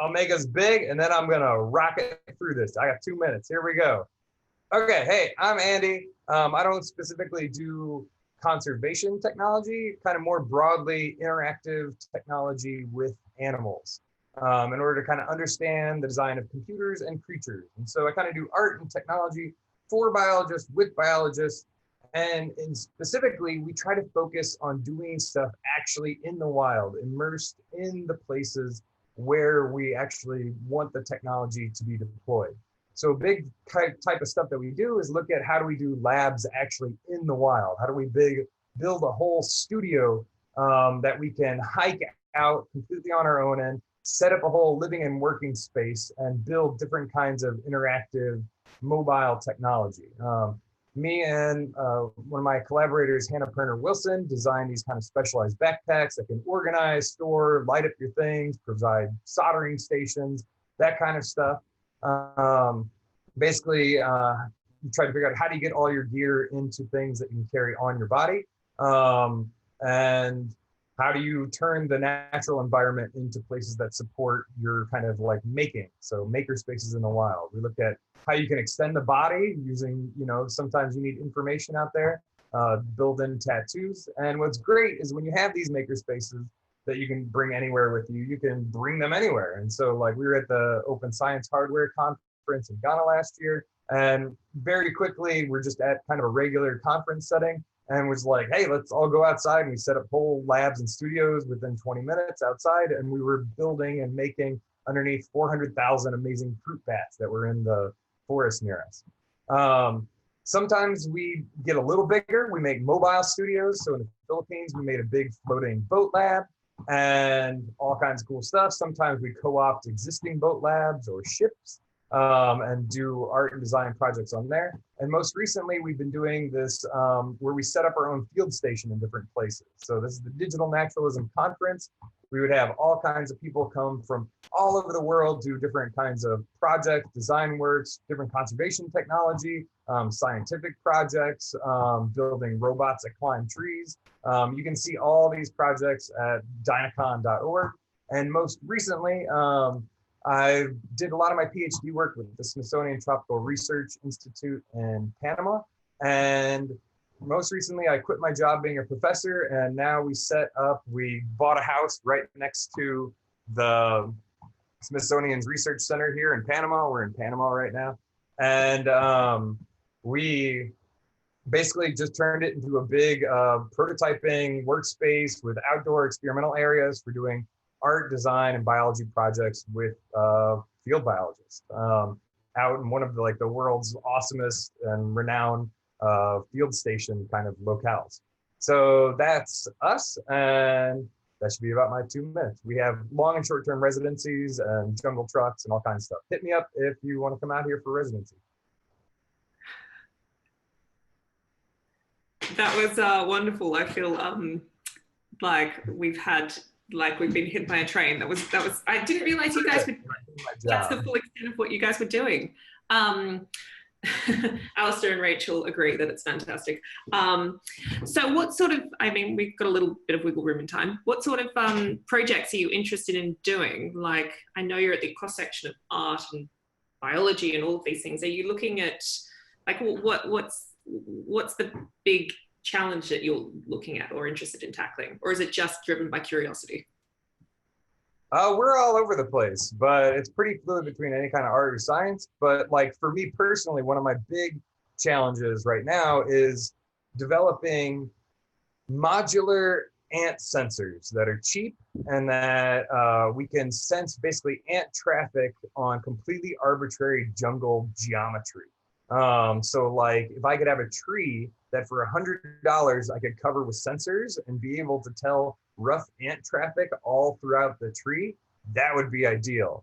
I'll make us big, and then I'm gonna rock it through this. I got 2 minutes. Here we go. Okay, hey, I'm Andy. I don't specifically do conservation technology, kind of more broadly interactive technology with animals, in order to kind of understand the design of computers and creatures. And so I kind of do art and technology for biologists, with biologists, and specifically, we try to focus on doing stuff actually in the wild, immersed in the places where we actually want the technology to be deployed. So a big type of stuff that we do is look at how do we do labs actually in the wild? How do we build a whole studio that we can hike out completely on our own and set up a whole living and working space and build different kinds of interactive mobile technology. Me and one of my collaborators, Hannah Perner Wilson, designed these kind of specialized backpacks that can organize, store, light up your things, provide soldering stations, that kind of stuff. Basically, you try to figure out how do you get all your gear into things that you can carry on your body, and how do you turn the natural environment into places that support your kind of like making, so makerspaces in the wild. We looked at how you can extend the body using, sometimes you need information out there, build in tattoos. And what's great is when you have these makerspaces that you can bring anywhere with you, you can bring them anywhere. And so like we were at the Open Science Hardware Conference in Ghana last year, and very quickly we're just at kind of a regular conference setting and was like, hey, let's all go outside. And we set up whole labs and studios within 20 minutes outside. And we were building and making underneath 400,000 amazing fruit bats that were in the forest near us. Sometimes we get a little bigger. We make mobile studios. So in the Philippines, we made a big floating boat lab and all kinds of cool stuff. Sometimes we co-opt existing boat labs or ships and do art and design projects on there. And most recently, we've been doing this where we set up our own field station in different places. So this is the Digital Naturalism Conference. We would have all kinds of people come from all over the world, do different kinds of project design works, different conservation technology, scientific projects, building robots that climb trees. You can see all these projects at dynacon.org. And most recently, I did a lot of my PhD work with the Smithsonian Tropical Research Institute in Panama. And most recently, I quit my job being a professor, and now we bought a house right next to the Smithsonian's Research Center here in Panama. We're in Panama right now. And we basically just turned it into a big prototyping workspace with outdoor experimental areas for doing art, design, and biology projects with field biologists out in one of the world's awesomest and renowned field station kind of locales. So that's us, and that should be about my 2 minutes. We have long and short-term residencies and jungle trucks and all kinds of stuff. Hit me up if you want to come out here for residency. That was wonderful. I feel like we've been hit by a train. That was. I didn't realize you guys would. That's the full extent of what you guys were doing. Alistair and Rachel agree that it's fantastic. So what sort of, we've got a little bit of wiggle room in time. What sort of projects are you interested in doing? Like, I know you're at the cross section of art and biology and all of these things. Are you looking at, like, what's the big challenge that you're looking at or interested in tackling? Or is it just driven by curiosity? We're all over the place, but it's pretty fluid between any kind of art or science. But like for me personally, one of my big challenges right now is developing modular ant sensors that are cheap and that we can sense basically ant traffic on completely arbitrary jungle geometry. So like if I could have a tree that for $100 I could cover with sensors and be able to tell rough ant traffic all throughout the tree, that would be ideal.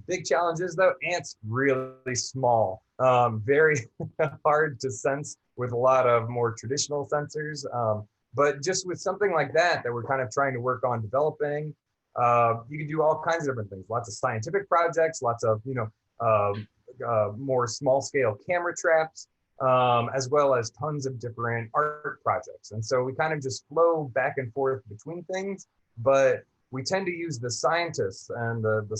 Big challenges though, ants really small, very hard to sense with a lot of more traditional sensors. But just with something like that we're kind of trying to work on developing, you can do all kinds of different things, lots of scientific projects, lots of, more small scale camera traps, as well as tons of different art projects. And so we kind of just flow back and forth between things, but we tend to use the scientists and the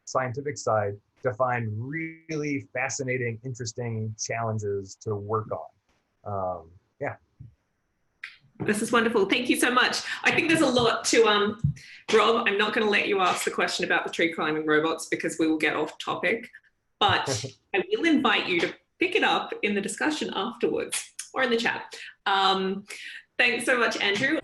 scientific side to find really fascinating, interesting challenges to work on. Yeah. This is wonderful. Thank you so much. I think there's a lot to, Rob, I'm not going to let you ask the question about the tree climbing robots because we will get off topic, but I will invite you to pick it up in the discussion afterwards or in the chat. Thanks so much, Andrew.